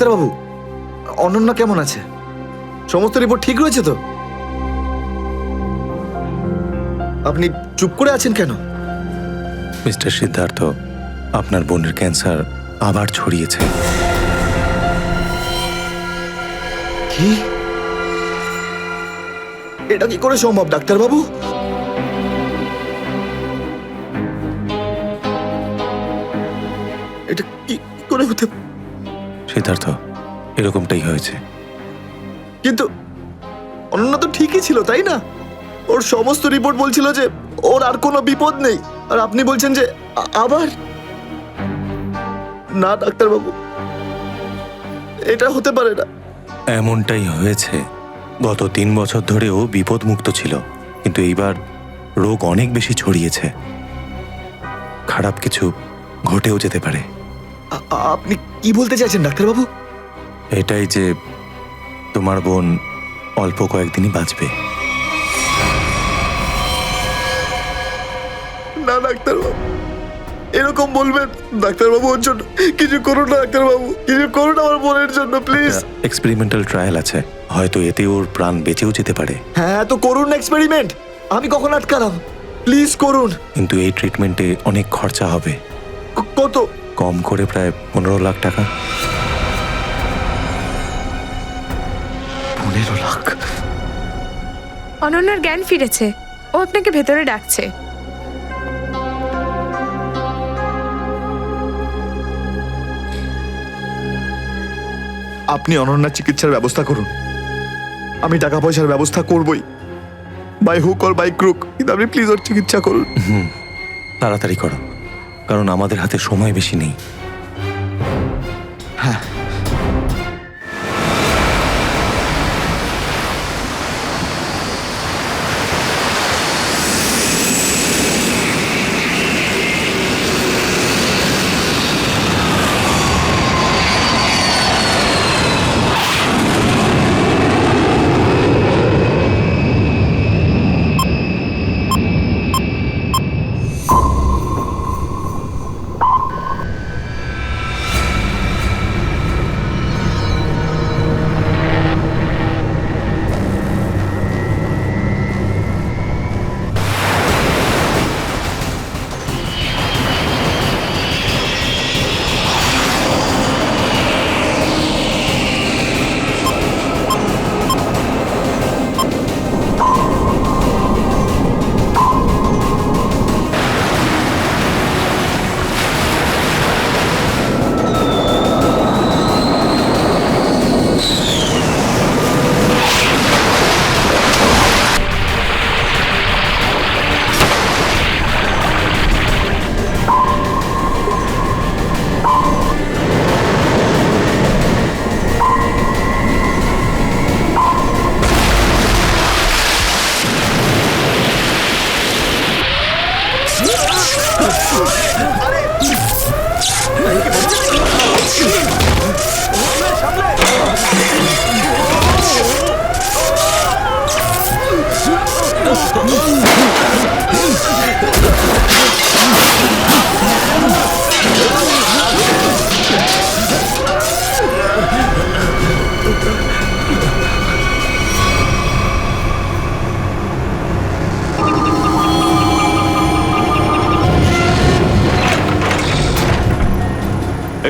ডাক্তারবাবু, অনন্যা কেমন আছে? সমস্ত রিপোর্ট ঠিক রয়েছে তো? আপনি চুপ করে আছেন কেন? মিস্টার সিদ্ধার্থ, আপনার বোনের ক্যান্সার আবার ছড়িয়েছে। কি? এটা কি করে সম্ভব ডাক্তারবাবু? এটা কি করে হতে? সিদ্ধার্থ, এরকমটাই হয়েছে। কিন্তু অনন্যা তো ঠিকই ছিল, তাই না? ওর সমস্ত রিপোর্ট বলছিল যে ওর আর কোনো বিপদ নেই, আর আপনি বলছেন যে আবার? না ডাক্তারবাবু, এটা হতে পারে না। এমনটাই হয়েছে। গত 3 বছর ধরেও বিপদমুক্ত ছিল, কিন্তু এইবার রোগ অনেক বেশি ছড়িয়েছে। খারাপ কিছু ঘটেও যেতে পারে। আপনি কি বলতে চাইছেন ডাক্তারবাবু? এটাই যে তোমার বোন অল্প কয়েকদিনই বাঁচবে। না ডাক্তারবাবু, এরকম বলবেন? ডাক্তারবাবু, ওর জন্য কিছু করুন না ডাক্তারবাবু, কিছু করুন আমার বোনের জন্য প্লিজ। এক্সপেরিমেন্টাল ট্রায়াল আছে, হয়তো এতে ওর প্রাণ বেঁচেও যেতে পারে। হ্যাঁ, তো করুন না এক্সপেরিমেন্ট। আমি কখন আটকালাম? প্লিজ করুন। কিন্তু এই ট্রিটমেন্টে অনেক খরচা হবে। কত? কম করে প্রায় 15 লাখ টাকা। 15 লাখ? অনন্যার জ্ঞান ফিরেছে, ও আপনাকে ভেতরে ডাকছে। আপনি অনন্যার চিকিৎসার ব্যবস্থা করুন। আমি টাকা পয়সার ব্যবস্থা করবই, by hook or by crook, কিন্তু আপনি প্লিজ ওর চিকিৎসা করুন। তাড়াতাড়ি করো, কারণ আমাদের হাতে সময় বেশি নেই। হ্যাঁ।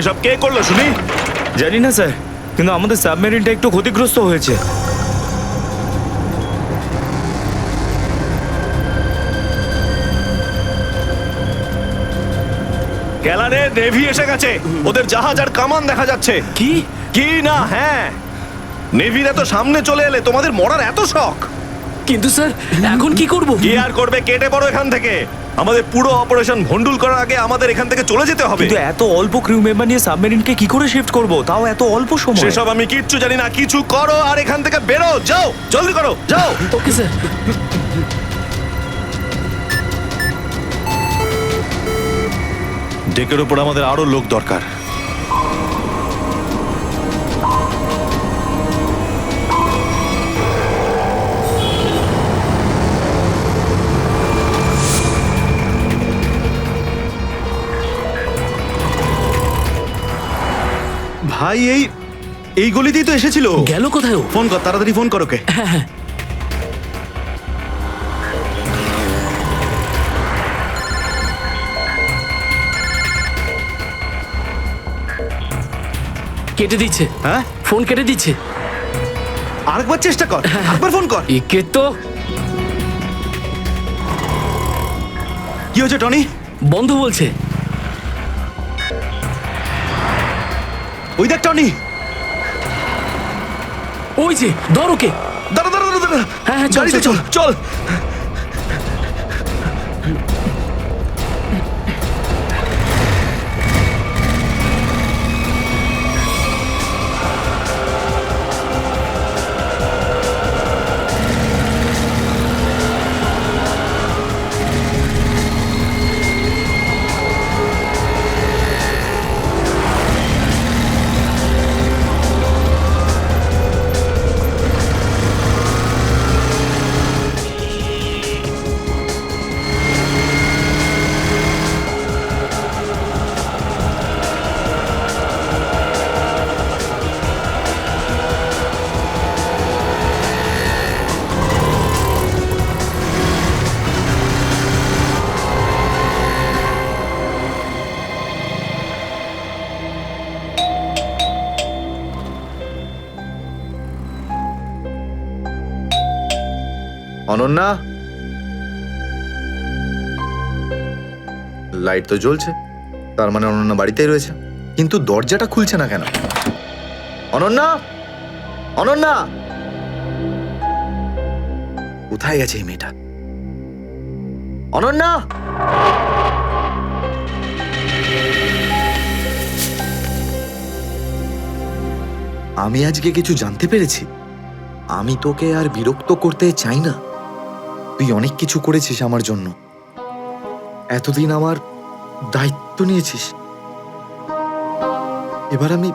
এসব কে করলো শুনি? জানি না স্যার, কিন্তু আমাদের সাবমেরিনটা একটু ক্ষতিগ্রস্ত হয়েছে। গ্যালারে নেভি এসে গেছে, ওদের জাহাজ আর কামান দেখা যাচ্ছে। কি? কি না? হ্যাঁ, নেভিরা তো সামনে চলে এলে তোমাদের মরার এত শখ। কিন্তু স্যার, এখন কি করব? কি আর করবে, কেটে পড়ো এখান থেকে। আমাদের পুরো অপারেশন ভন্ডুল করার আগে আমাদের এখান থেকে চলে যেতে হবে। কিন্তু এত অল্প ক্রিউ মেম্বার নিয়ে সাবমেরিনকে কি করে শিফট করব, তাও এত অল্প সময়? সেসব আমি কিচ্ছু জানি না, কিছু করো আর এখান থেকে বেরো, যাও, জলদি করো, যাও। Okay sir. ডেকের ওপর আমাদের আরো লোক দরকার। ভাই, এই এই গলিতেই তো এসেছিল। গেল কোথায় ও? ফোন কর, তাড়াতাড়ি ফোন কর ওকে। কেটে দিচ্ছে, হ্যাঁ, ফোন কেটে দিচ্ছে। আরেকবার চেষ্টা কর, আরেকবার ফোন কর। একে তো কি হয়েছে টনি? বন্ধ বলছে। ওই দেখ টনি। ওই যে ধর ওকে। দাঁড়া দাঁড়া দাঁড়া দাঁড়া। হ্যাঁ, হ্যাঁ, চল, গাড়িতে চল, চল চল। অনন্যা, লাইট তো জ্বলছে, তার মানে অনন্যা বাড়িতেই রয়েছে, কিন্তু দরজাটা খুলছে না কেন? অনন্যা, অনন্যা, কোথায় গেছে এই মেয়েটা? অনন্যা, আমি আজকে কিছু জানতে পেরেছি। আমি তোকে আর বিরক্ত করতে চাই না। তুই অনেক কিছু করেছিস আমার জন্য, এতদিন আমার দায়িত্ব নিয়েছিস। এবার আমি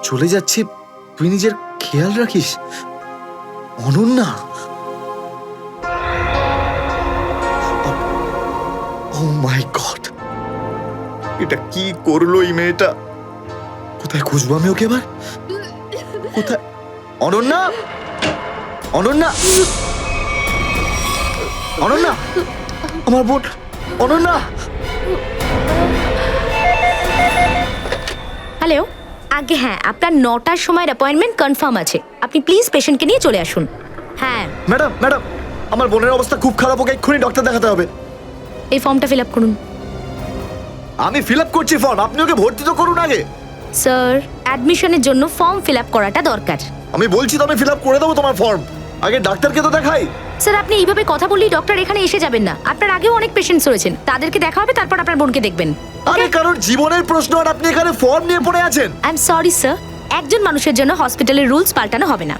চলে যাচ্ছি, তুই নিজের খেয়াল রাখিস। অনন্যা, ও মাই গড, এটা কি করলো এই মেয়েটা? কোথায় খুঁজবো আমি ওকে এবার? কোথায়? অনন্যা, অনন্যা, অনন্যা, আমার বোন অনন্যা। হ্যালো, আগে হ্যাঁ, আপনার 9টার সময়ের অ্যাপয়েন্টমেন্ট কনফার্ম আছে। আপনি প্লিজ পেশেন্টকে নিয়ে চলে আসুন। হ্যাঁ, ম্যাডাম, ম্যাডাম, আমার বোনের অবস্থা খুব খারাপ, ওকে এক্ষুনি ডক্টর দেখাতে হবে। এই ফর্মটা ফিল আপ করুন। আমি ফিল আপ করছি ফর্ম, আপনি ওকে ভর্তি তো করুন আগে। স্যার, অ্যাডমিশনের জন্য ফর্ম ফিল আপ করাটা দরকার। আমি বলছি তো আমি ফিল আপ করে দেবো তোমার ফর্ম, আগে ডাক্তারকে তো দেখাই। স্যার, আপনি এইভাবে কথা বললেই ডক্টর এখানে এসে যাবেন না। আপনার আগেও অনেক পেশেন্টস রয়েছেন, তাদেরকে দেখা হবে, তারপর আপনার বোনকে দেখবেন। আরে কারোর জীবনের প্রশ্ন আর আপনি এখানে ফর্ম নিয়ে পড়ে আছেন। আই এম সরি স্যার, একজন মানুষের জন্য হসপিটালের রুলস পাল্টানো হবে না।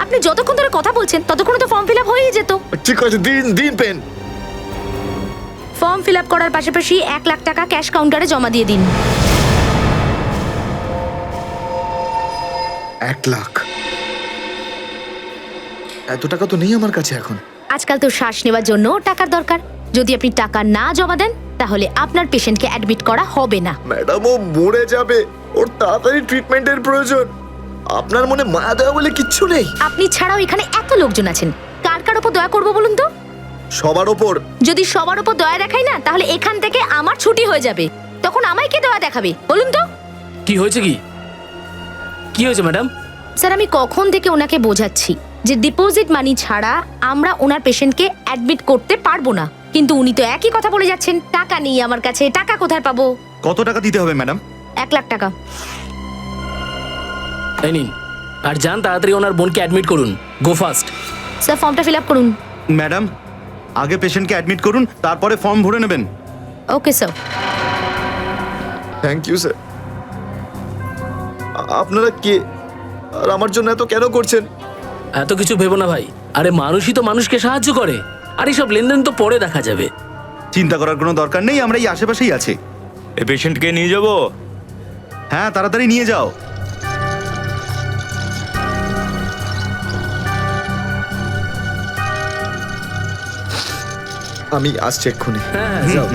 আপনি যতক্ষণ ধরে কথা বলছেন ততক্ষণ তো ফর্ম ফিল আপ হয়েই যেত। ঠিক আছে, দিন দিন পেন। ফর্ম ফিল আপ করার পাশাপাশি 1 লাখ টাকা ক্যাশ কাউন্টারে জমা দিয়ে দিন। 1 লাখ? এত টাকা তো নেই আমার কাছে এখন। আজকাল তো শ্বাস নেওয়ার জন্য টাকার দরকার। যদি আপনি টাকা না জমা দেন তাহলে আপনার পেশেন্টকে অ্যাডমিট করা হবে না। ম্যাডাম, ও মরে যাবে, ওর তাড়াতাড়ি ট্রিটমেন্টের প্রয়োজন। আপনার মনে মায়া দেওয়া বলে কিচ্ছু নেই? আপনি ছাড়াও এখানে এত লোকজন আছেন, কার কার উপর দয়া করবো বলুন তো? সবার ওপর। যদি সবার উপর দয়া দেখাই না, তাহলে এখান থেকে আমার ছুটি হয়ে যাবে। তখন আমায় কে দয়া দেখাবে বলুন তো? কি হয়েছে? কি হয়েছে ম্যাডাম? স্যার, আমি কখন থেকে ওনাকে বোঝাচ্ছি যে ডিপোজিট মানি ছাড়া আমরা ওনার পেশেন্টকে অ্যাডমিট করতে পারবো না, কিন্তু উনি তো একই কথা বলে যাচ্ছেন। টাকা নেই আমার কাছে, টাকা কোথায় পাবো? কত টাকা দিতে হবে ম্যাডাম? 1 লাখ টাকা। এই নিন, আর যান তাড়াতাড়ি ওনার বোনকে অ্যাডমিট করুন। Go fast. স্যার, ফর্মটা ফিল আপ করুন। ম্যাডাম, আগে পেশেন্টকে অ্যাডমিট করুন, তারপরে ফর্ম ভরে নেবেন। Okay sir. Thank you sir. আপনারা কে আর আমার জন্য এত কেন করছেন? এত কিছু ভেবো না ভাই, আরে মানুষই তো মানুষকে সাহায্য করে, আর এইসব লেনদেন তো পরে দেখা যাবে। চিন্তা করার কোনো দরকার নেই, আমরা এই আশেপাশেই আছি। এই পেশেন্টকে নিয়ে যাবো? হ্যাঁ, তাড়াতাড়ি নিয়ে যাও। আমি আসছি এক্ষুনি। হ্যাঁ, যাও।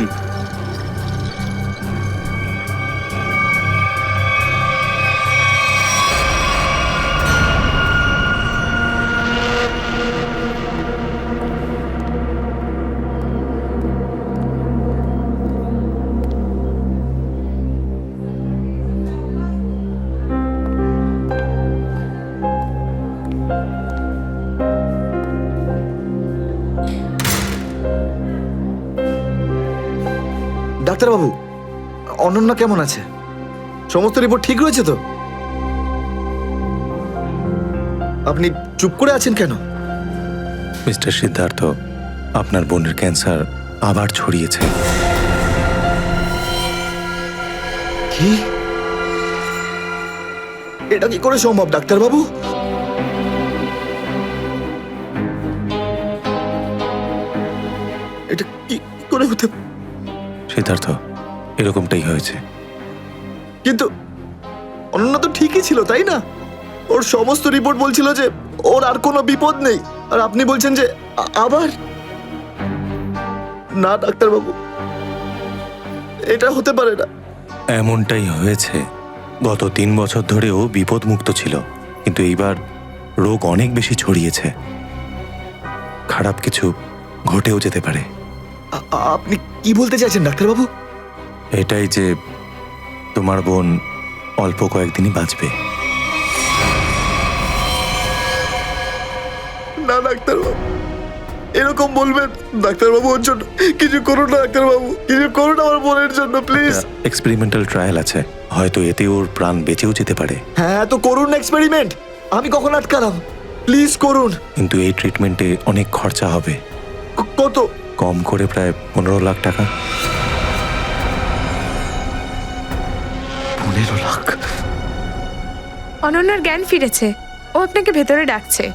ডাক্তারবাবু, অনন্যা কেমন আছে? সমস্ত রিপোর্ট ঠিক রয়েছে তো? আপনি চুপ করে আছেন কেন? মিস্টার সিদ্ধার্থ, আপনার বোনের ক্যান্সার আবার ছড়িয়েছে। কি? এটা কি করে সম্ভব ডাক্তারবাবু? এটা কি করে হতে? সিদ্ধার্থ, এরকমটাই হয়েছে। কিন্তু অনন্যা তো ঠিকই ছিল, তাই না? ওর সমস্ত রিপোর্ট বলছিল যে ওর আর কোনো বিপদ নেই, আর আপনি বলছেন যে আবার? না ডাক্তারবাবু, এটা হতে পারে না। এমনটাই হয়েছে। গত 3 বছর ধরেও বিপদমুক্ত ছিল, কিন্তু এইবার রোগ অনেক বেশি ছড়িয়েছে। খারাপ কিছু ঘটেও যেতে পারে। আপনি কি বলতে চাইছেন ডাক্তারবাবু? এটাই যে তোমার বোন অল্প কয়েকদিনই বাঁচবে। না ডাক্তারবাবু, এরকম বলবেন? ডাক্তারবাবু, ওর জন্য কিছু করুন না ডাক্তারবাবু, কিছু করুন আমার বোনের জন্য প্লিজ। এক্সপেরিমেন্টাল ট্রায়াল আছে, হয়তো এতে ওর প্রাণ বেঁচেও যেতে পারে। হ্যাঁ, তো করুন এক্সপেরিমেন্ট। আমি কখন আটকালাম? প্লিজ করুন। কিন্তু এই ট্রিটমেন্টে অনেক খরচা হবে। কত? কম করে প্রায় 15 লাখ টাকা। 15 লাখ? অনন্যার জ্ঞান ফিরেছে, ও আপনাকে ভেতরে ডাকছে।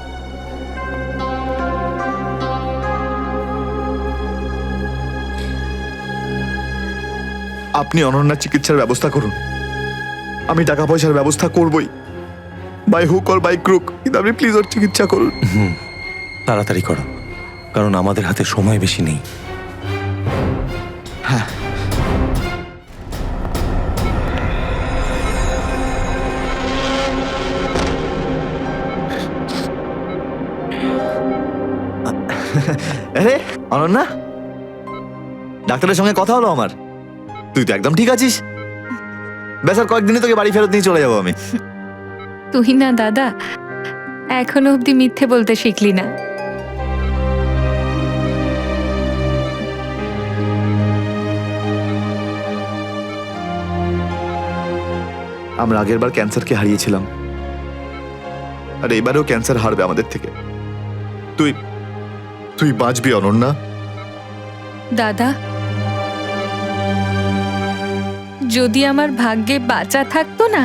আপনি অনন্যার চিকিৎসার ব্যবস্থা করুন। আমি টাকা পয়সার ব্যবস্থা করবই, by hook or by crook, কিন্তু আপনি প্লিজ ওর চিকিৎসা করুন। তাড়াতাড়ি করো, কারণ আমাদের হাতে সময় বেশি নেই। হ্যাঁ। আরে অনন্যা, ডাক্তারের সঙ্গে কথা হলো আমার। তুই তো একদম ঠিক আছিস। ব্যাস আর কয়েকদিনে তোকে বাড়ি ফেরত নিয়ে চলে যাবো আমি। তুই না দাদা, এখনো অব্দি মিথ্যে বলতে শিখলি না। আমরা আগের বার ক্যান্সারকে হারিয়েছিলাম, আর এবারেও ক্যান্সার হারবে আমাদের থেকে। তুই তুই বাঁচবি অনন্যা। দাদা, যদি আমার ভাগ্যে বাঁচা থাকতো না,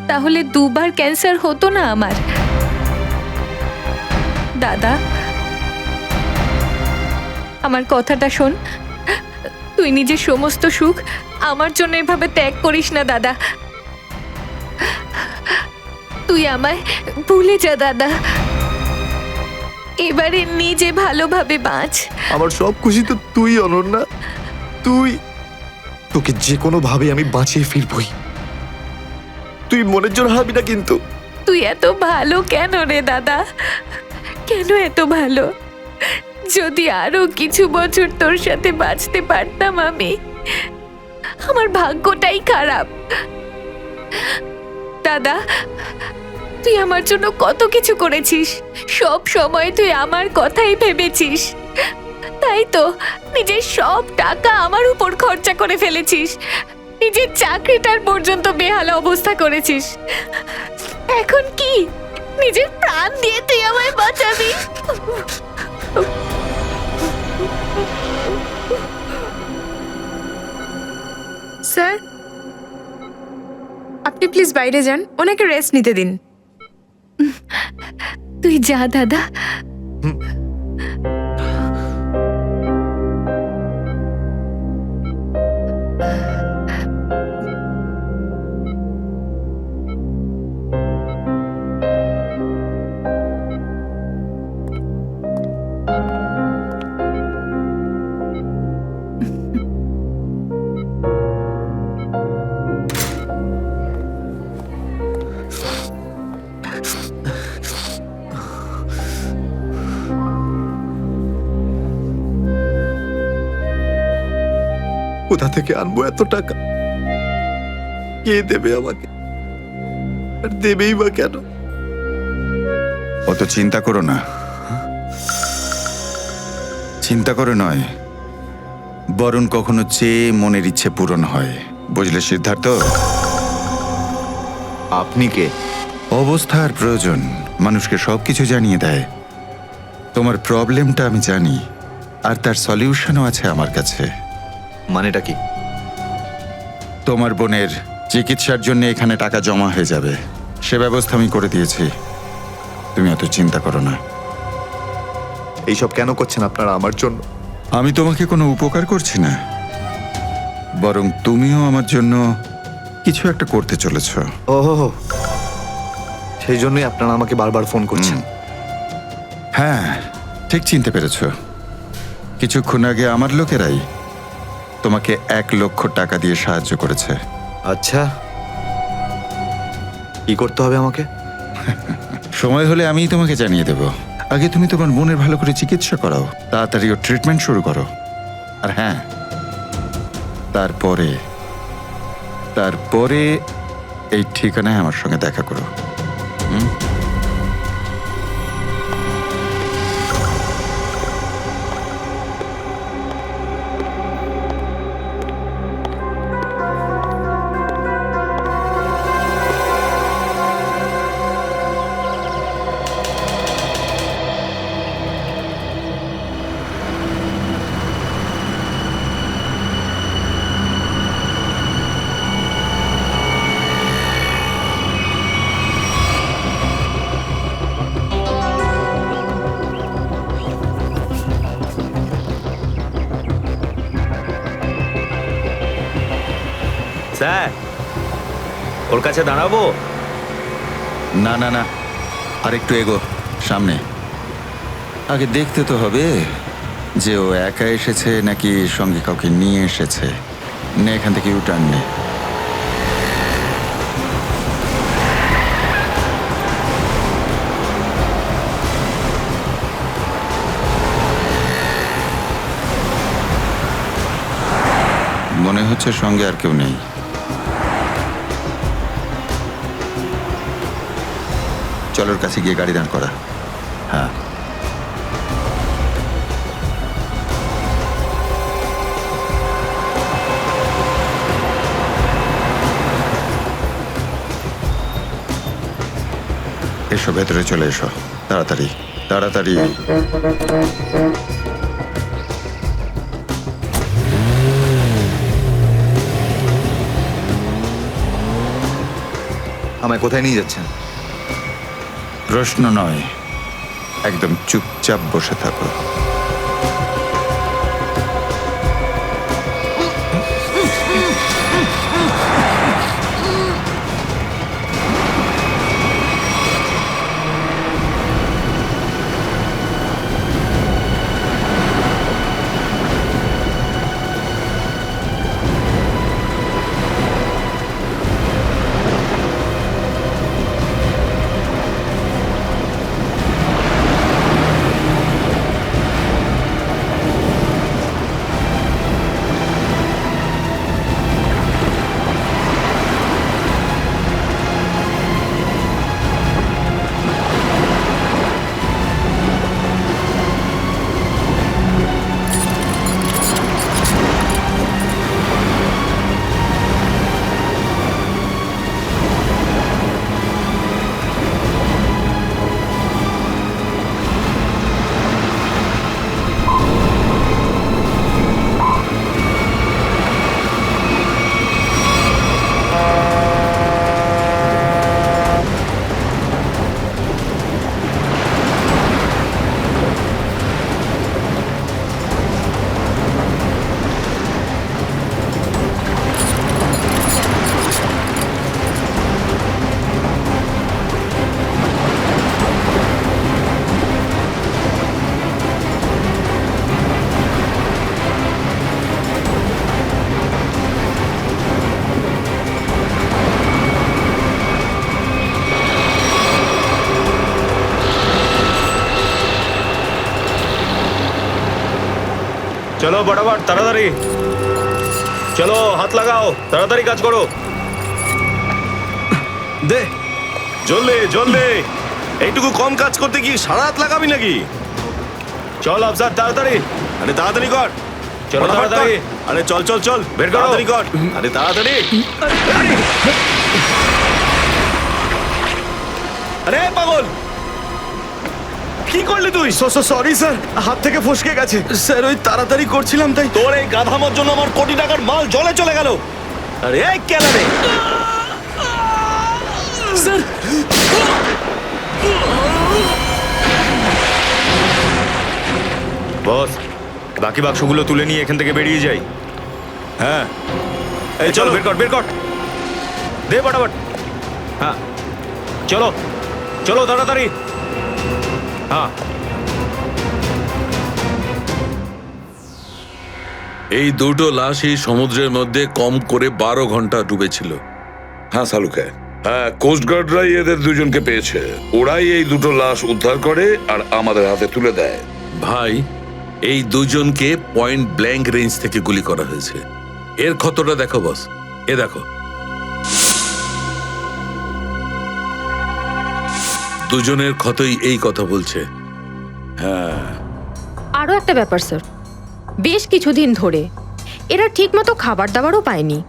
তাহলে 2 বার ক্যান্সার হতো না আমার। দাদা, আমার কথাটা শোন। তুই নিজের সমস্ত সুখ আমার জন্য এভাবে ত্যাগ করিস না দাদা। তুই আমায় ভুলে যা দাদা। এবারে নিজে ভালোভাবে বাঁচ। আমার সব খুশি তো তুই অনন্যা। তুই, তোকে যে কোনো ভাবে আমি বাঁচিয়ে ফিরবই। তুই মনের জোর হারাবি না কিন্তু। তুই এত ভালো কেন রে দাদা? কেন এত ভালো? যদি আরো কিছু বছর তোর সাথে বাঁচতে পারতাম আমি। আমার ভাগ্যটাই খারাপ। দাদা, তুই আমার জন্য কত কিছু করেছিস। সব সময় তুই আমার কথাই ভেবেছিস। তাই তো নিজের সব টাকা আমার উপর খরচা করে ফেলেছিস। নিজের চাকরিটার পর্যন্ত বেহাল অবস্থা করেছিস। এখন কি নিজের প্রাণ দিয়ে তুই আমায় বাঁচাবি? স্যার, আপনি প্লিজ বাইরে যান, ওনাকে রেস্ট নিতে দিন। তুই যা দাদা। কোথা থেকে আনবো এত টাকা? কে দেবে আমাকে? আর দেবেই বা কেন? অত চিন্তা করো না। চিন্তা করে নয়, বরং কখনো চেয়ে মনের ইচ্ছে পূরণ হয়। বুঝলে সিদ্ধার্থ? আপনি কে? অবস্থার প্রয়োজন মানুষকে সবকিছু জানিয়ে দেয়। তোমার প্রবলেমটা আমি জানি, আর তার সলিউশনও আছে আমার কাছে। মানেটা কি? তোমার বোনের চিকিৎসার জন্য এখানে টাকা জমা হয়ে যাবে, সে ব্যবস্থা আমি করে দিয়েছি। তুমি অত চিন্তা করো না। এইসব কেন করছেন আপনারা আমার জন্য? আমি তোমাকে কোনো উপকার করছি না, বরং তুমিও আমার জন্য কিছু একটা করতে চলেছ। ওহো, সেই জন্যই আপনারা আমাকে বারবার ফোন করছেন। হ্যাঁ, ঠিক চিনতে পেরেছ। কিছুক্ষণ আগে আমার লোকেরাই তোমাকে 1 লক্ষ টাকা দিয়ে সাহায্য করেছে। আচ্ছা, কি করতে হবে আমাকে? সময় হলে আমিই তোমাকে জানিয়ে দেব। আগে তুমি তোমার বোনের ভালো করে চিকিৎসা করাও, তাড়াতাড়ি ওর ট্রিটমেন্ট শুরু করো। আর হ্যাঁ, তারপরে এই ঠিকানায় আমার সঙ্গে দেখা করো। স্যার, ওর কাছে দাঁড়াবো? না না না, আর একটু এগো সামনে। আগে দেখতে তো হবে যে ও একা এসেছে নাকি সঙ্গে কাউকে নিয়ে এসেছে। নে, এখান থেকে ইউটার্ন নে। মনে হচ্ছে সঙ্গে আর কেউ নেই। চলোর কাছে গিয়ে গাড়ি দাঁড় করা। হ্যাঁ, এসো, ভেতরে চলে এসো, তাড়াতাড়ি তাড়াতাড়ি। আমায় কোথায় নিয়ে যাচ্ছেন? প্রশ্ন নয়, একদম চুপচাপ বসে থাকো। চলো বরাবর, তাড়াতাড়ি চলো, হাত লাগাও, তাড়াতাড়ি কাজ করো। দে জলদি জলদি। এইটুকু কম কাজ করতে কি সারা রাত লাগাবি নাকি? চল আফসার তাড়াতাড়ি। আরে তাড়াতাড়ি কর, চলো ফটাফট কর। তাড়াতাড়ি। আরে চল চল চল, বের করো। তাড়াতাড়ি কর। আরে তাড়াতাড়ি। আরে পাগল, কি করলি তুই? সরি স্যার, হাত থেকে ফসকে গেছে স্যার, ওই তাড়াতাড়ি করছিলাম তাই। তোর এই গাধামোর জন্য আমার কোটি টাকার মাল জলে চলে গেল। আরে এই কেলা রে। স্যার বস, বাকি বাক্সগুলো তুলে নিয়ে এখান থেকে বেরিয়ে যাই। হ্যাঁ এই চলো, বের কর বের কর, দে ফটাফট। হ্যাঁ চলো চলো তাড়াতাড়ি। হ্যাঁ এই দুটো লাশই সমুদ্রের মধ্যে কম করে 12 ঘন্টা ডুবেছিল। হ্যাঁ সালুকে, হ্যাঁ কোস্টগার্ডরাই এদের দুজনকে পেয়েছে। ওরাই এই দুটো লাশ উদ্ধার করে আর আমাদের হাতে তুলে দেয়। ভাই, এই দুজনকে পয়েন্ট ব্ল্যাঙ্ক রেঞ্জ থেকে গুলি করা হয়েছে। এর ক্ষতটা দেখো বস, এ দেখো। দুজনের ক্ষতই এই কথা বলছে। হ্যাঁ, আরও একটা ব্যাপার স্যার, বেশ কিছুদিন ধরে এরা ঠিকমতো খাবার দাবারও পায়নি।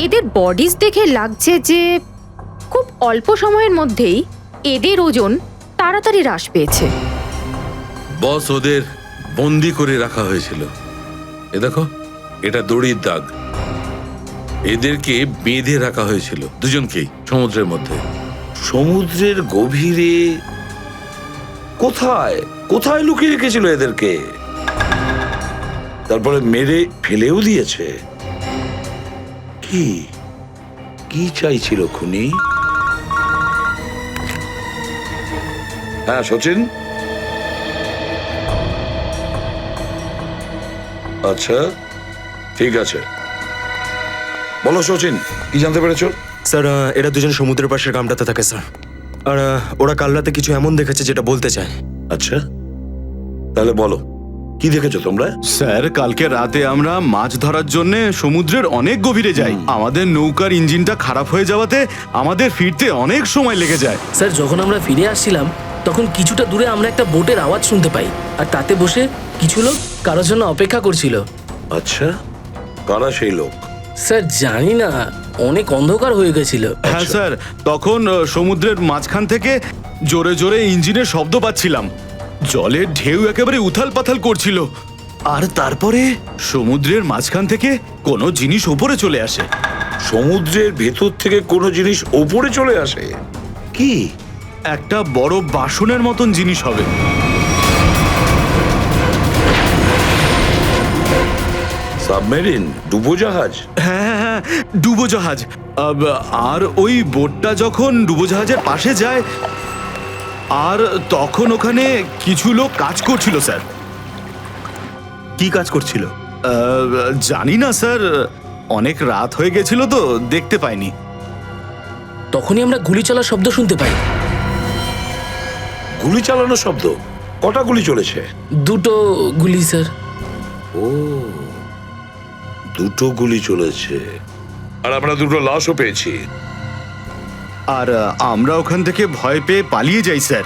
এদের বডিজ দেখে লাগছে যে খুব অল্প সময়ের মধ্যেই এদের ওজন তাড়াতাড়ি হ্রাস পেয়েছে। বস, ওদের বন্দি করে রাখা হয়েছিল। এ দেখো, এটা দড়ির দাগ। এদেরকে বেঁধে রাখা হয়েছিল দুজনকেই সমুদ্রের মধ্যে। সমুদ্রের গভীরে কোথায় কোথায় লুকিয়ে রেখেছিল এদেরকে, তারপরে মেরে ফেলেও দিয়েছে। কি কি চাইছিল খুনি? হ্যাঁ সচিন, আচ্ছা ঠিক আছে, বলো সচিন, কি জানতে পেরেছো? স্যার, এরা দুজন সমুদ্রের পাশের গ্রামটাতে থাকে স্যার, আর ওরা কাল রাতে কিছু এমন দেখেছে যেটা বলতে চায়। আচ্ছা, তাহলে বলো কি দেখেছো তোমরা? স্যার, কালকে রাতে আমরা মাছ ধরার জন্য সমুদ্রের অনেক গভীরে যাই। আমাদের নৌকার ইঞ্জিনটা খারাপ হয়ে যাওয়াতে আমাদের ফিরতে অনেক সময় লেগে যায়। স্যার, যখন আমরা ফিরে আসছিলাম তখন কিছুটা দূরে আমরা একটা বোটের আওয়াজ শুনতে পাই, আর তাতে বসে কিছু লোক কারোর জন্য অপেক্ষা করছিল। আচ্ছা, কারা সেই লোক? স্যার জানি না, অনেক অন্ধকার হয়ে গেছিল। হ্যাঁ স্যার, তখন সমুদ্রের মাঝখান থেকে জোরে জোরে ইঞ্জিনের শব্দ পাচ্ছিলাম। জলের ঢেউ একেবারে উথাল পাথাল করছিল, আর তারপরে সমুদ্রের মাঝখান থেকে কোনো জিনিস ওপরে চলে আসে। সমুদ্রের ভেতর থেকে কোনো জিনিস ওপরে চলে আসে? কি? একটা বড় বাসনের মতন জিনিস হবে। সাবমেরিন, ডুবোজাহাজ? হ্যাঁ হ্যাঁ, ডুবোজাহাজ। আর ওই বোটটা যখন ডুবোজাহাজের পাশে যায়, আর তখন ওখানে কিছু লোক কাজ করছিল স্যার। কি কাজ করছিল? জানি না স্যার, অনেক রাত হয়ে গেছিল তো দেখতে পাইনি। তখনই আমরা গুলি চলার শব্দ শুনতে পাই। গুলি চালানোর শব্দ? কটা গুলি চলেছে? দুটো গুলি স্যার। ও, দুটো গুলি চলেছে। আর আমরা দুটো লাশও পেয়েছি। আর আমরা ওখান থেকে ভয় পেয়ে পালিয়ে যাই স্যার।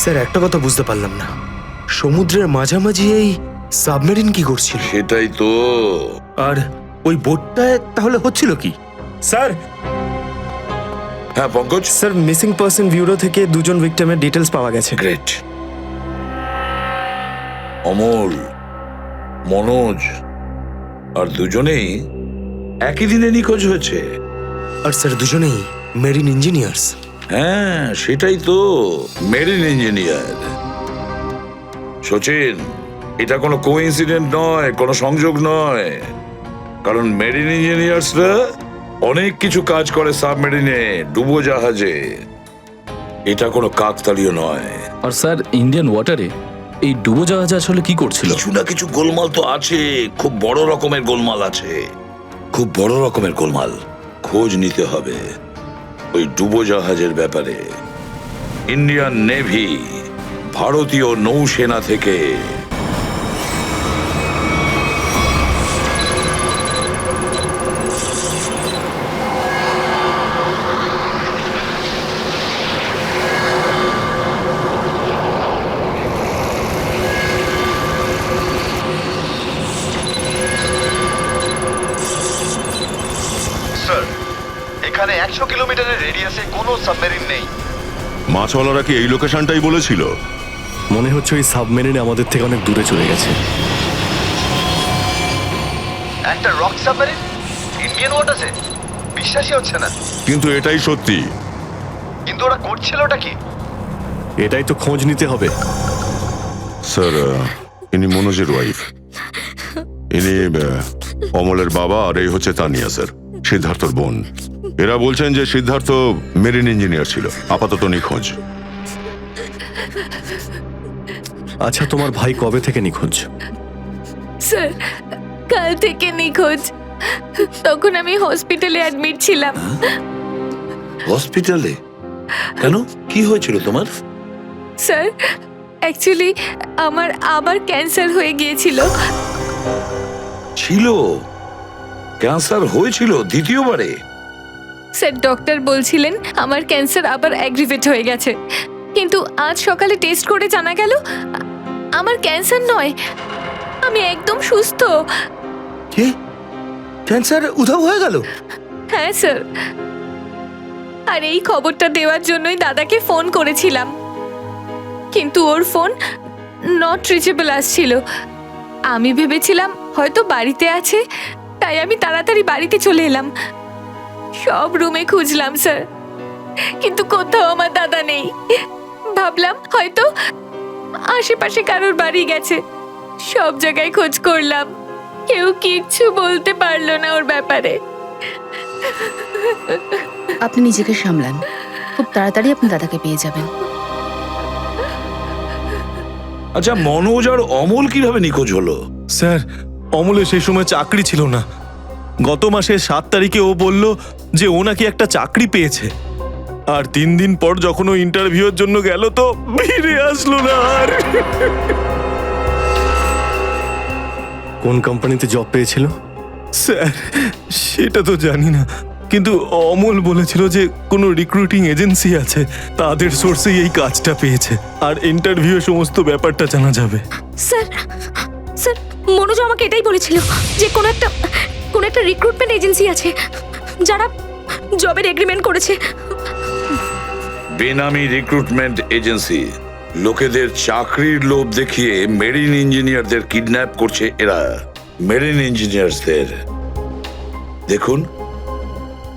স্যার, একটা কথা বুঝতে পারলাম না, সমুদ্রের মাঝামাঝি এই সাবমেরিন কি করছিল? সেটাই তো। আর ওই বোটটায় তাহলে হচ্ছিল কি? স্যার, হ্যাঁ Pankaj? Sir, missing person bureau থেকে দুজন ভিক্টিমের ডিটেলস পাওয়া গেছে। গ্রেট। অমল, মনোজ আর দুজনেই একই দিনে নিখোঁজ হয়েছে। আর স্যার, দুজনেই মেরিন ইঞ্জিনিয়ার্স। হ্যাঁ সেটাই তো, মেরিন ইঞ্জিনিয়ার। সচিন, এটা কোনো কোইন্সিডেন্ট নয়, কোনো সংযোগ নয়, কারণ মেরিন ইঞ্জিনিয়ার্সরা অনেক কিছু কাজ করে সাবমেরিনে, ডুবোজাহাজে। এটা কোনো কাকতালীয় নয়। আর স্যার, ইন্ডিয়ান ওয়াটারে এই ডুবোজাহাজ আসলে কি করছিল? কিছু না কিছু গোলমাল তো আছে, খুব বড় রকমের গোলমাল আছে, খুব বড় রকমের গোলমাল। খোঁজ নিতে হবে ওই ডুবোজাহাজের ব্যাপারে। ইন্ডিয়ান নেভি, ভারতীয় নৌসেনা থেকে 300 কিলোমিটারের রেডিয়াসে কোনো সাবমেরিন নেই। মাছওয়ালারা কি এই লোকেশনটাই বলেছিল? মনে হচ্ছে ওই সাবমেরিন আমাদের থেকে অনেক দূরে চলে গেছে। একটা রক সাবমেরিন ইন্ডিয়ান ওয়াটার্সে? বিশ্বাসই হচ্ছে না। কিন্তু এটাই সত্যি। কিন্তু ওরা করছিলটা কি? এটাই তো খোঁজ নিতে হবে। স্যার, ইনি মনোজের ওয়াইফ। ইনি অমলের বাবা, আর এই হচ্ছে তানিয়া স্যার, সিদ্ধার্থর বোন। এরা বলছেন যে সিদ্ধার্থ মেরিন ইঞ্জিনিয়ার ছিল, আপাতত নিখোঁজ। আচ্ছা, তোমার ভাই কবে থেকে নিখোঁজ? স্যার, কাল থেকে নিখোঁজ। তখন আমি হসপিটালে অ্যাডমিট ছিলাম। হসপিটালে? কেন, কি হয়েছিল তোমার? স্যার, অ্যাকচুয়ালি আমার আবার ক্যান্সার হয়ে গিয়েছিল। ছিল? ক্যান্সার হয়েছিল দ্বিতীয়বারে? স্যার, ডক্টর বলছিলেন আমার ক্যান্সার আবার অ্যাগ্রিভেট হয়ে গেছে, কিন্তু আজ সকালে টেস্ট করে জানা গেল আমার ক্যান্সার নয়, আমি একদম সুস্থ। কি? ক্যান্সার উধাও হয়ে গেল? হ্যাঁ স্যার, আর এই খবরটা দেওয়ার জন্যই দাদাকে ফোন করেছিলাম, কিন্তু ওর ফোন নট রিচেবল আসছিল। আমি ভেবেছিলাম হয়তো বাড়িতে আছে, তাই আমি তাড়াতাড়ি বাড়িতে চলে এলাম। সব রুমে খুঁজলাম স্যার, কিন্তু কোথাও আমার দাদা নেই। ভাবলাম হয়তো আশেপাশে কারোর বাড়ি গেছে। সব জায়গায় খোঁজ করলাম, কেউ কিচ্ছু বলতে পারলো না ওর ব্যাপারে। আপনি নিজেকে সামলান, খুব তাড়াতাড়ি আপনি দাদাকে পেয়ে যাবেন। আচ্ছা, মনোজ আর অমল কিভাবে নিখোঁজ হলো? স্যার, অমলের সেই সময় চাকরি ছিল না। গত মাসের 7 তারিখে ও বলল যে ও নাকি একটা চাকরি পেয়েছে, আর 3 দিন পর যখন ও ইন্টারভিউর জন্য গেল তো ফিরে আসলো না আর। কোন কোম্পানিতে জব পেয়েছিল? স্যার, সেটা তো জানি না, কিন্তু অমল বলেছিল যে কোনো রিক্রুটিং এজেন্সি আছে, তাদের সোর্সেই এই কাজটা পেয়েছে, আর ইন্টারভিউ সমস্ত ব্যাপারটা জানা যাবে। স্যার, স্যার, মনোজ আমাকে এটাই বলেছিল যে কোনো একটা রিক্রুটমেন্ট এজেন্সি আছে যারা জবের এগ্রিমেন্ট করেছে। বেনামি রিক্রুটমেন্ট এজেন্সি লোকেদের চাকরির লোভ দেখিয়ে মেরিন ইঞ্জিনিয়ারদের কিডন্যাপ করছে এরা। মেরিন ইঞ্জিনিয়ারদের দেখুন,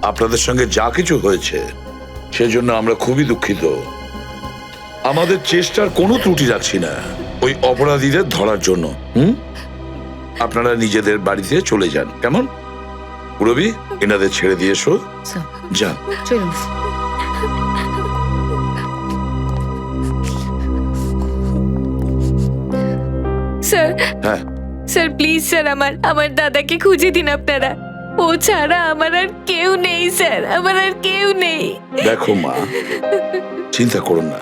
আপনাদের সঙ্গে যা কিছু হয়েছে সেজন্য আমরা খুবই দুঃখিত। আমাদের চেষ্টার কোনো ত্রুটি রাখছি না ওই অপরাধীদের ধরার জন্য। আপনারা নিজেদের বাড়িতে চলে যান, কেমন? রবি, এনাদের ছেড়ে দিয়ে এসো। যান, চলুন। স্যার, হ্যাঁ স্যার প্লিজ স্যার, আমার দাদাকে খুঁজে দিন আপনারা। ও ছাড়া আমার আর কেউ নেই স্যার, আমার আর কেউ নেই। দেখো মা, চিন্তা করুন না,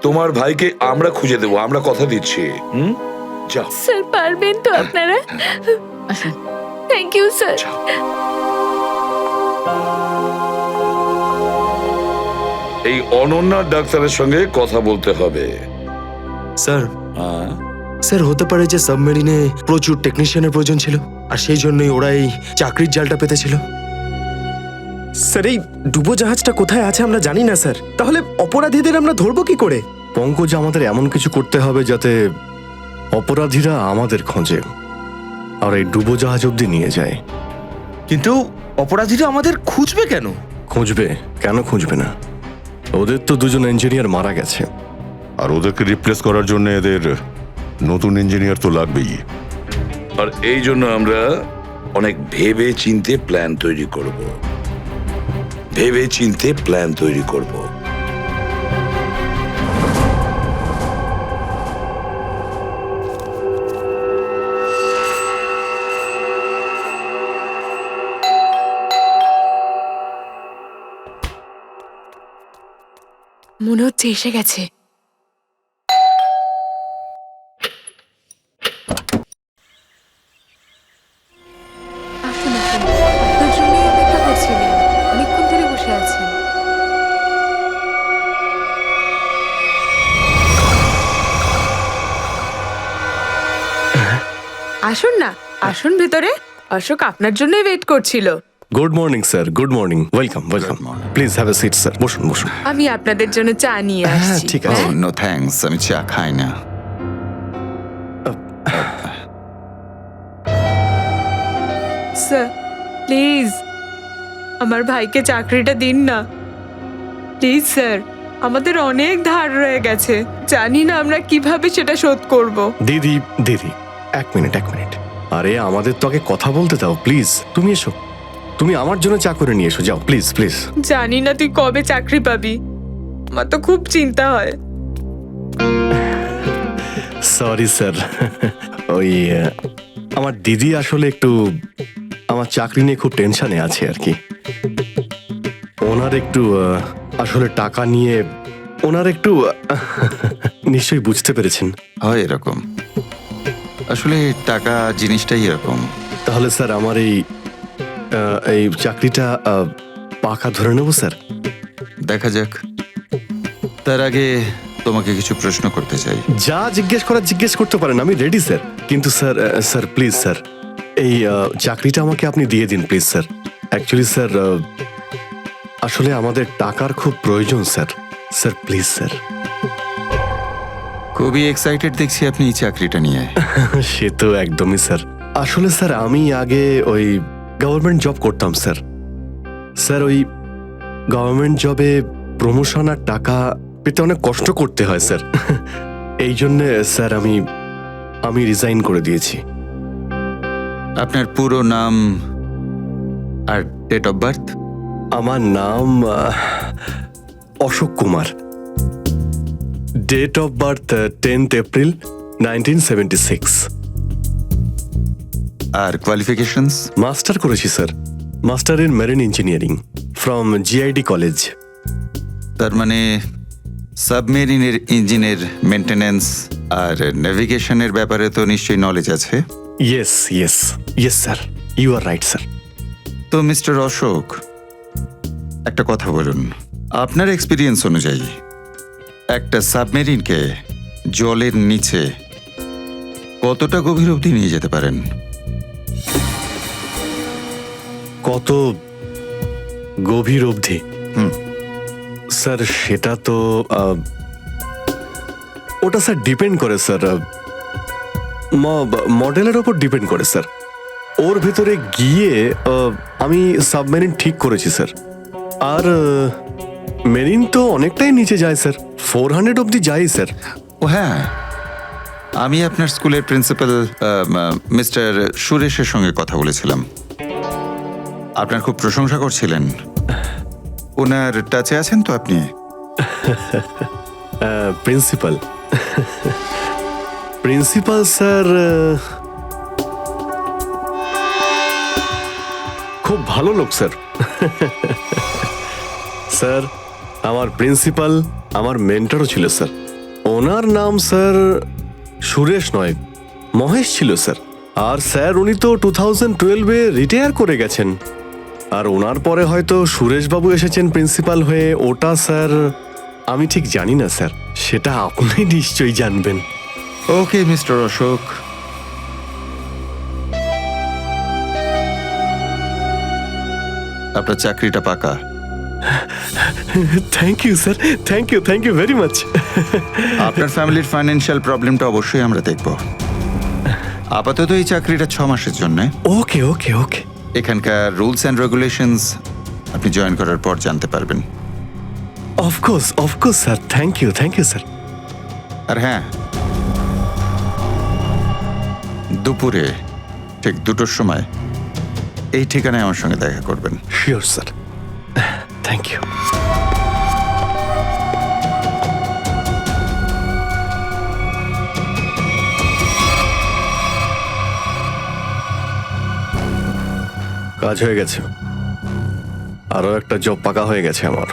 তোমার ভাইকে আমরা খুঁজে দেবো, আমরা কথা দিচ্ছি। যাও স্যার, পারবেন তো আপনারা? আসুন। Thank you sir. এই অনন্যা ডাক্তারের সঙ্গে কথা বলতে হবে। স্যার, স্যার হতে পারে যে সাবমেরিনে প্রচুর টেকনিশিয়ানের প্রয়োজন ছিল, আর সেই জন্যই ওরা এই চাকরির জালটা পেতেছিল। স্যার, এই ডুবো জাহাজটা কোথায় আছে আমরা জানি না স্যার, তাহলে অপরাধীদের আমরা ধরবো কি করে? পঙ্কজ, আমাদের এমন কিছু করতে হবে যাতে অপরাধীরা আমাদের খোঁজে আর এই ডুবো জাহাজ অব্দি নিয়ে যায়। কিন্তু অপরাধীরা আমাদের খুঁজবে কেন? খুঁজবে কেন? খুঁজবে না? ওদের তো 2জন ইঞ্জিনিয়ার মারা গেছে, আর ওদেরকে রিপ্লেস করার জন্য এদের নতুন ইঞ্জিনিয়ার তো লাগবেই। আর এই জন্য আমরা অনেক ভেবে চিন্তে প্ল্যান তৈরি করব। ভেবে চিন্তে প্ল্যান তৈরি করব। মনে হচ্ছে এসে গেছে। আসুন, আসুন, আপনার জন্যই অপেক্ষা করছিলেন, অনেকক্ষণ ধরে বসে আছেন। আসুন না, আসুন ভেতরে। অশোক আপনার জন্যই ওয়েট করছিল। Good morning sir, good morning, welcome welcome. Please have a seat sir, বসুন বসুন। আমি আপনাদের জন্য চা নিয়ে হ্যাঁ আসছি। ঠিক আছে। নো থ্যাঙ্কস, আমি চা খাই না। স্যার প্লিজ আমার ভাইকে চাকরিটা দিন না প্লিজ স্যার। আমাদের অনেক ধার রয়ে গেছে, জানি না আমরা কিভাবে সেটা শোধ করব। দিদি দিদি, এক মিনিট এক মিনিট। আরে আমাদের তো আগে কথা বলতে দাও প্লিজ। তুমি এসো, তুমি আমার জন্য চা করে নিয়ে এসো, যাও প্লিজ প্লিজ। জানি না তুই কবে চাকরি পাবি, আমার তো খুব চিন্তা হয়। সরি স্যার, ওই আমার দিদি আসলে একটু আমার চাকরি নিয়ে খুব টেনশনে আছে আর কি। ওনার একটু আসলে টাকা নিয়ে ওনার একটু নিশ্চয়ই বুঝতে পেরেছেন। হয় এরকম, আসলে টাকা জিনিসটাই এরকম। তাহলে স্যার আমার এই চাকরিটা পাকা ধরে নেব স্যার? দেখা যাক, তার আগে তোমাকে কিছু প্রশ্ন করতে চাই। যা জিজ্ঞেস করার জিজ্ঞেস করতে পারেন, আমি রেডি স্যার। কিন্তু স্যার স্যার প্লিজ স্যার, এই চাকরিটা আমাকে আপনি দিয়ে দিন প্লিজ স্যার। অ্যাকচুয়ালি স্যার আসলে আমাদের টাকার খুব প্রয়োজন স্যার। Sir please sir. খুবই এক্সাইটেড দেখছি আপনি এই চাকরিটা নিয়ে। সে তো একদমই স্যার। আসলে স্যার আমি আগে ওই গভর্নমেন্ট জব করতাম স্যার। স্যার ওই গভর্নমেন্ট জবে প্রমোশন আর টাকা পেতে অনেক কষ্ট করতে হয় স্যার। এই জন্য স্যার আমি রিজাইন করে দিয়েছি। আপনার পুরো নাম আর ডেট অফ বার্থ? আমার নাম Ashok Kumar. Date of birth 10th April 1976। আর কোয়ালিফিকেশনস? মাস্টার করেছি sir, master in marine engineering from GID college. তার মানে সাবমেরিনের ইঞ্জিনের মেনটেন্যান্স আর নেভিগেশনের ব্যাপারে তো নিশ্চয়ই নলেজ আছে। Yes yes yes sir, you are right sir. তো মিস্টার অশোক, একটা কথা বলুন, আপনার এক্সপিরিয়েন্স অনুযায়ী একটা সাবমেরিনকে জলের নিচে কতটা গভীর অবধি নিয়ে যেতে পারেন? কত গভীর অবধি? স্যার সেটা তো ওটা স্যার ডিপেন্ড করে স্যার, মডেলের ওপর ডিপেন্ড করে স্যার। ওর ভেতরে গিয়ে আমি সাবমেরিন ঠিক করেছি স্যার। আর মেরিন তো অনেকটাই নিচে যায় স্যার, 400 অবধি যায় স্যার। ও হ্যাঁ, আমি আপনার স্কুলের প্রিন্সিপাল মিস্টার সুরেশের সঙ্গে কথা বলেছিলাম, আপনার খুব প্রশংসা করছিলেন। ওনার টাচে আছেন তো আপনি? প্রিন্সিপাল প্রিন্সিপাল স্যার খুব ভালো লোক স্যার। স্যার আমার প্রিন্সিপাল আমার মেন্টরও ছিল স্যার। ওনার নাম স্যার সুরেশ নয়, মহেশ ছিল স্যার। আর স্যার উনি তো 2012-এ রিটায়ার করে গেছেন। আর ওনার পরে হয়তো সুরেশবাবু এসেছেন প্রিন্সিপাল হয়ে, ওটা স্যার আমি ঠিক জানি না স্যার, সেটা আপনি নিশ্চয়ই জানবেন। ওকে মিস্টার অশোক, আপনার চাকরিটা পাকা। Thank you sir, thank you very much. আপনার ফ্যামিলির ফাইন্যান্সিয়াল প্রবলেমটা অবশ্যই আমরা দেখব। আপাতত এই চাকরিটা 6 মাসের জন্য। ওকে ওকে ওকে। এখানকার রুলস অ্যান্ড রেগুলেশনস আপনি জয়েন করার পর জানতে পারবেন। Of course sir, thank you sir. আর হ্যাঁ, দুপুরে ঠিক 2টোর সময় এই ঠিকানায় আমার সঙ্গে দেখা করবেন। Sure sir, thank you. কাজ হয়ে গেছে, আরো একটা জব পাকা হয়ে গেছে আমার।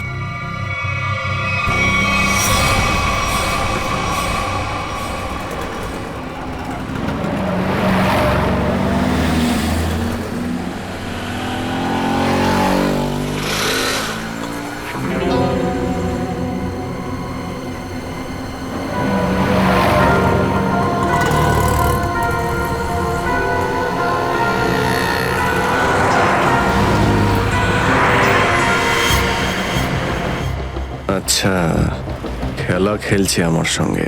আচ্ছা, খেলা খেলছে আমার সঙ্গে।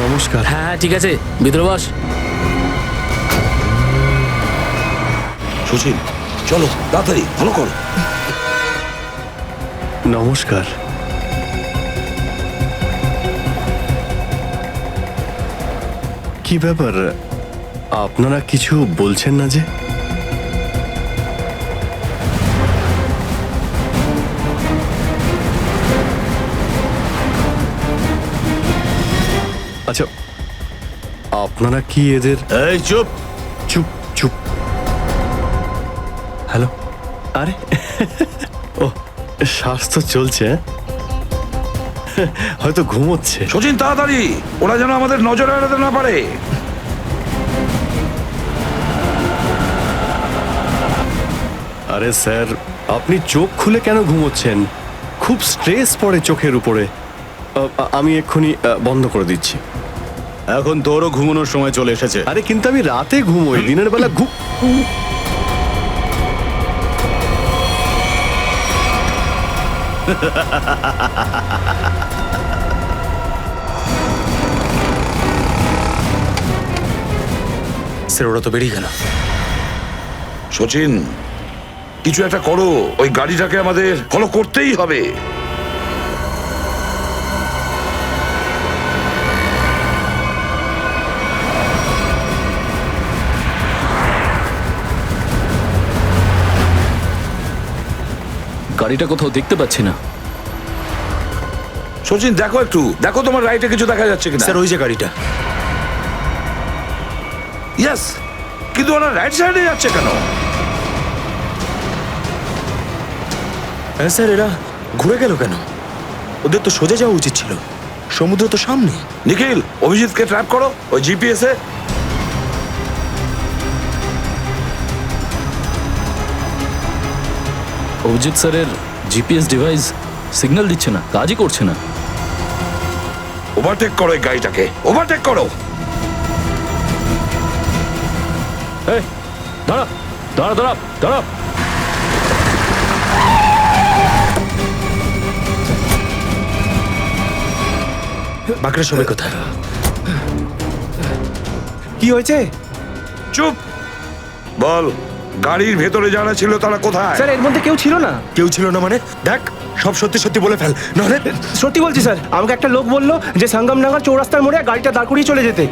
নমস্কার। হ্যাঁ ঠিক আছে, ভিতরে বস। সুশীল, চলো তাড়াতাড়ি, ভালো করো। নমস্কার। কি ব্যাপার, আপনারা কিছু বলছেন না যে? আচ্ছা, আপনারা কি এদের... এই চুপ চুপ চুপ। হ্যালো, আরে ও, স্বাস্থ্য চলছে, হয়তো ঘুমোচ্ছে। সচিন তাড়াতাড়ি, ওরা যেন আমাদের নজরে এড়াতে না পারে। আরে স্যার, আপনি চোখ খুলে কেন ঘুমোচ্ছেন? খুব স্ট্রেস পড়ে চোখের উপরে। আমি এক্ষুনি বন্ধ করে দিচ্ছি। এখন তোরও ঘুমানোর সময় চলে এসেছে। আরে কিন্তু আমি রাতে ঘুমোই, দিনের বেলা স্যার ওরা তো বেরিয়ে গেল। সচিন, কিছু একটা করো, ওই গাড়িটাকে আমাদের ফলো করতেই হবে। গাড়িটা কোথাও দেখতে পাচ্ছি না। সচিন দেখো একটু, দেখো তোমার রাইটে কিছু দেখা যাচ্ছে কিনা। স্যার ওই যে গাড়িটা। ইয়েস, কিন্তু ওরা রাইট সাইডে যাচ্ছে কেন? হ্যাঁ স্যার, এরা ঘুরে গেল কেন? ওদের তো সোজা যাওয়া উচিত ছিল, সমুদ্র তো সামনে। নিখিল, অভিজিৎকে ট্র্যাপ করো ওই জিপিএস এ। অভিজিৎ স্যারের জিপিএস ডিভাইস সিগন্যাল দিচ্ছে না, কাজই করছে না। ওভারটেক করো এই গাড়িটাকে, ওভারটেক করো। এই দাঁড়া দাঁড়া দাঁড়া দাঁড়া। বাঁকড়া সবাই কোথায়? কি হয়েছে? চুপ, বল গাড়ির ভেতরে যারা ছিল তারা কোথায়? স্যার এর মধ্যে কেউ ছিল না। কেউ ছিল না মানে? দেখ, সব সত্যি সত্যি বলে ফেল, নাহলে। সত্যি বলছি স্যার, আমাকে একটা লোক বললো যে সঙ্গমনগর চৌরাস্তার মোড়ে গাড়িটা দাঁড় করিয়ে চলে যেতে।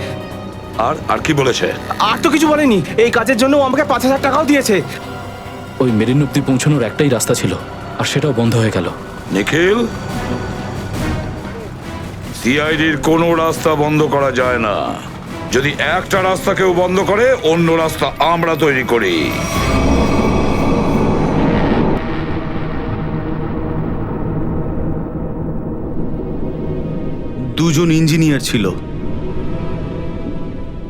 আর আর কি বলেছে? আর তো কিছু বলেনি, এই কাজের জন্য ও আমাকে 5,000 টাকাও দিয়েছে। ওই মেরিন অব্দি পৌঁছানোর একটাই রাস্তা ছিল, আর সেটাও বন্ধ হয়ে গেল। নিখিল, সিআইডির কোনো রাস্তা বন্ধ করা যায় না। যদি একটা রাস্তা কেউ বন্ধ করে, অন্য রাস্তা আমরা তৈরি করি। দুজন ইঞ্জিনিয়ার ছিল,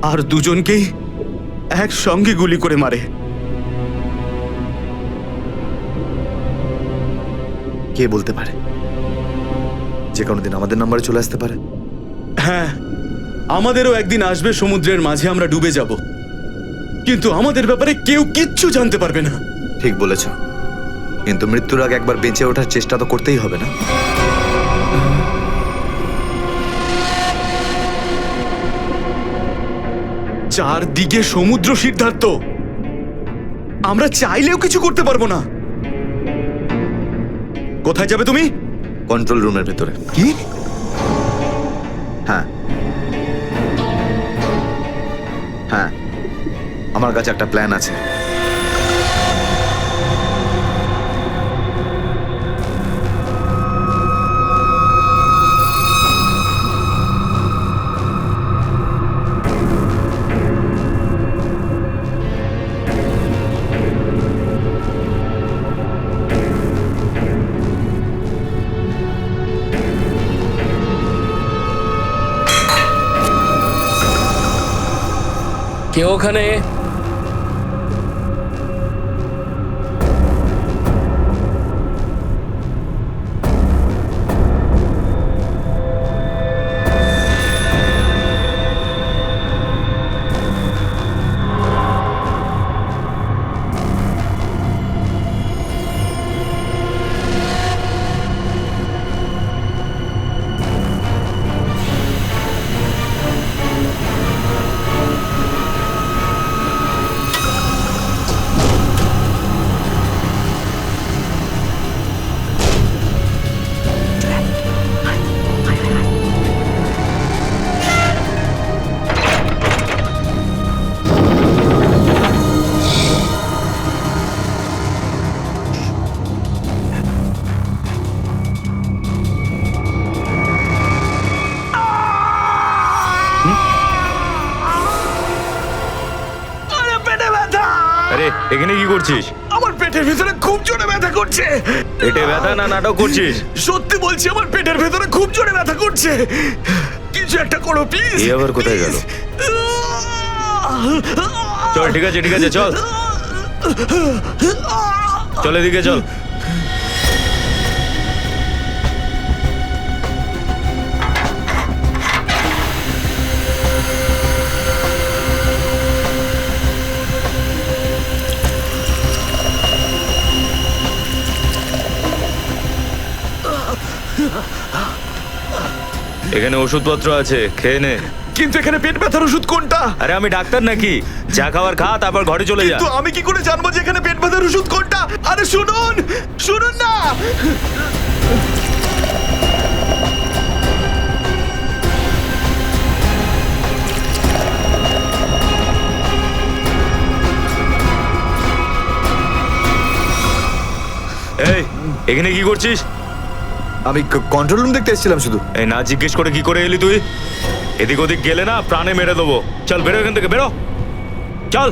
আর দুজনকেই একসঙ্গে গুলি করে মারে। কে বলতে পারে? যে কোনো দিন আমাদের নাম্বারে চলে আসতে পারে। হ্যাঁ, আমাদেরও একদিন আসবে, সমুদ্রের মাঝে আমরা ডুবে যাব, কিন্তু আমাদের ব্যাপারে কেউ কিচ্ছু জানতে পারবে না। ঠিক বলেছ, কিন্তু মৃত্যুর আগে একবার বেঁচে ওঠার চেষ্টা তো করতেই হবে না? চারদিকে সমুদ্র, সিদ্ধার্থ, আমরা চাইলেও কিছু করতে পারবো না। কোথায় যাবে তুমি? কন্ট্রোল রুমের ভেতরে। কি? হ্যাঁ হ্যাঁ, আমার কাছে একটা প্ল্যান আছে। কেউ ওখানে? করছিস? আমার পেটের ভিতরে খুব জোরে ব্যথা করছে। পেটে ব্যথা না নাটক করছিস? সত্যি বলছি, আমার পেটের ভেতরে খুব জোরে ব্যথা করছে। কিছু একটা করো প্লিজ। এই আবার কোথায় গেল? চল, ঠিক আছে ঠিক আছে, চল চল, এদিকে চল। এখানে ওষুধপত্র আছে, খেয়ে নে। কিন্তু এখানে পেট ব্যথার ওষুধ কোনটা? আরে আমি ডাক্তার নাকি? যা খাবার খা, তারপর ঘরে চলে যা। কিন্তু আমি কি করে জানবো যে এখানে পেট ব্যথার ওষুধ কোনটা? আরে শুনুন, শুনুন না। এই, এখানে কি করছিস? আমি কন্ট্রোল রুম দেখতে এসেছিলাম শুধু। এই, না জিজ্ঞেস করে কি করে এলি তুই? এদিক ওদিক গেলে না প্রাণে মেরে দেবো। চল বেরো এখান থেকে, বেরো, চল।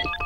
you